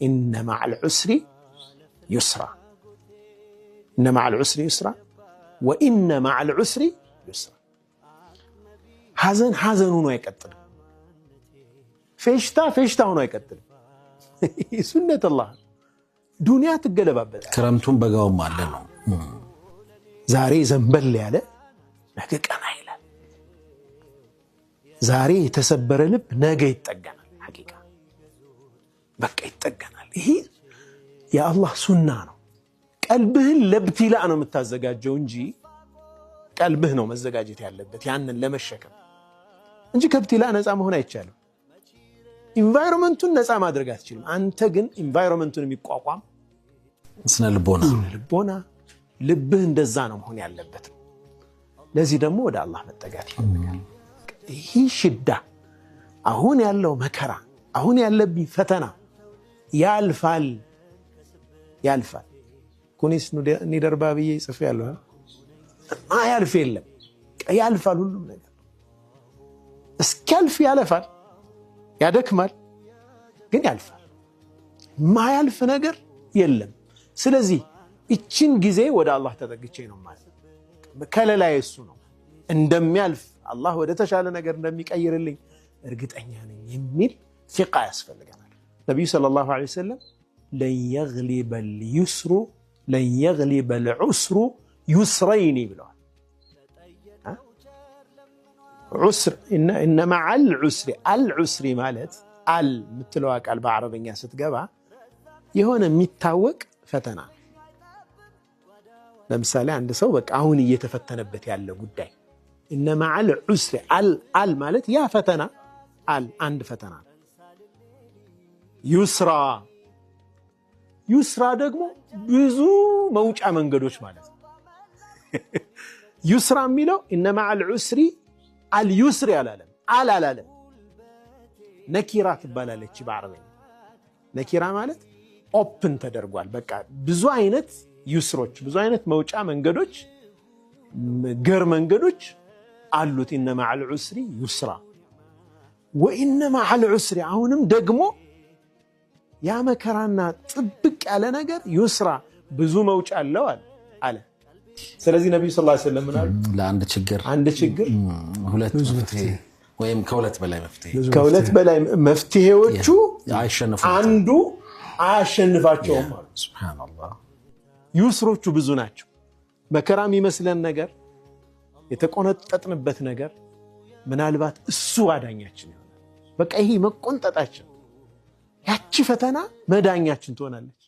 إن مع العسر يسرا إن مع العسر يسرا وإن مع العسر يسرا حزن هو يقتل فيشتا هو يقتل سنة الله دنيا تقلبابت كرمتم بقاوم معلنو زاري زنبل ያለ ነገ ቀና ይላል ዛሬ የተሰበረ ልብ ነገ ይጠገናል ሐቂቃ በቃ ይጠገናል ይሄ የአላህ ሱና ነው ቀልብህን ለብቲላ ነው የምታዘጋጀው እንጂ ቀልብህ ነው መዘጋጀት ያለበት ያንን ለመሸከም እንጂ ከብቲላ ነፃ መሆን አይቻልም ኢንቫይሮንመንቱን ነፃ ማድረግ አትችልም አንተ ግን ኢንቫይሮንመንቱን የሚቋቋም ስነ ልቦና ልብህ እንደዛ ነው መሆን ያለበት ለዚህ ደግሞ ወደ አላህ መጠጋት ይፈልጋል ይሄ ሽዳ አሁን ያለው መከራ አሁን ያለብኝ ፈተና ያልፋል ኩኒስ ንደርባብዬ ጽፍ ያለው ማያልፍ የለም ያልፋል ሁሉም ነገር እስኪያልፍ ያለፋል ያደክማል ግን ያልፋል ማያልፍ ነገር የለም ስለዚህ እቺን ጊዜ ወደ አላህ ተጠግቼ ነው ማለት ከለላይ እሱ ነው እንደሚያልፍ አላህ ወደ ተሻለ ነገር እንደሚቀይርልኝ እርግጠኛ ነኝ የሚል ثقة ያስፈልጋል ነብዩ ሰለላሁ ዐለይሂ ወሰለም لن يغلب العسر يسرين ብለዋል عسر إن مع العسر ማለት አል ምትለው ቃል በአረበኛ ስትገባ የሆነ የሚታወቅ ፈተና ለምሳሌ አንድ ሰው በቃ አሁን እየተፈተነበት ያለ ጉዳይ إن مع العسر አል ማለት ያ ፈተና አንድ ፈተና ዩስራ ደግሞ ብዙ መውጫ መንገዶች ማለት ነው ዩስራ የሚለው إن مع العسر اليسر ያላለም አላለም ነኪራ ትባላለች በአረበኛ ነኪራ ማለት ኦፕን ተደርጓል በቃ ብዙ አይነት ዩስሮች ብዙ አይነት መውጫ መንገዶች ገር መንገዶች አሉት إن مع العسر يسرا وإن مع العسر አሁንም ደግሞ ያ መከራና ጥብቅ ያለ ነገር ዩስራ ብዙ መውጫ አለው አለ ስለዚህ ነብዩ ሰለላሁ ዐለይሂ ወሰለም ምናሉ አንድ ችግር ሁለት መፍትሄ ወይም ከሁለት በላይ መፍትሄዎቹ አንዱ አያሸንፋቸውም ማለት ሱብሃንአላህ ዩስሮቹ ብዙ ናቸው መከራም ይመስለን ነገር የተቆነጠጥንበት ነገር ምናልባት እሱ አዳኛችን ይሆናል በቃ ይሄ መቆንጠጣችን ያቺ ፈተና መዳኛችን ትሆናለች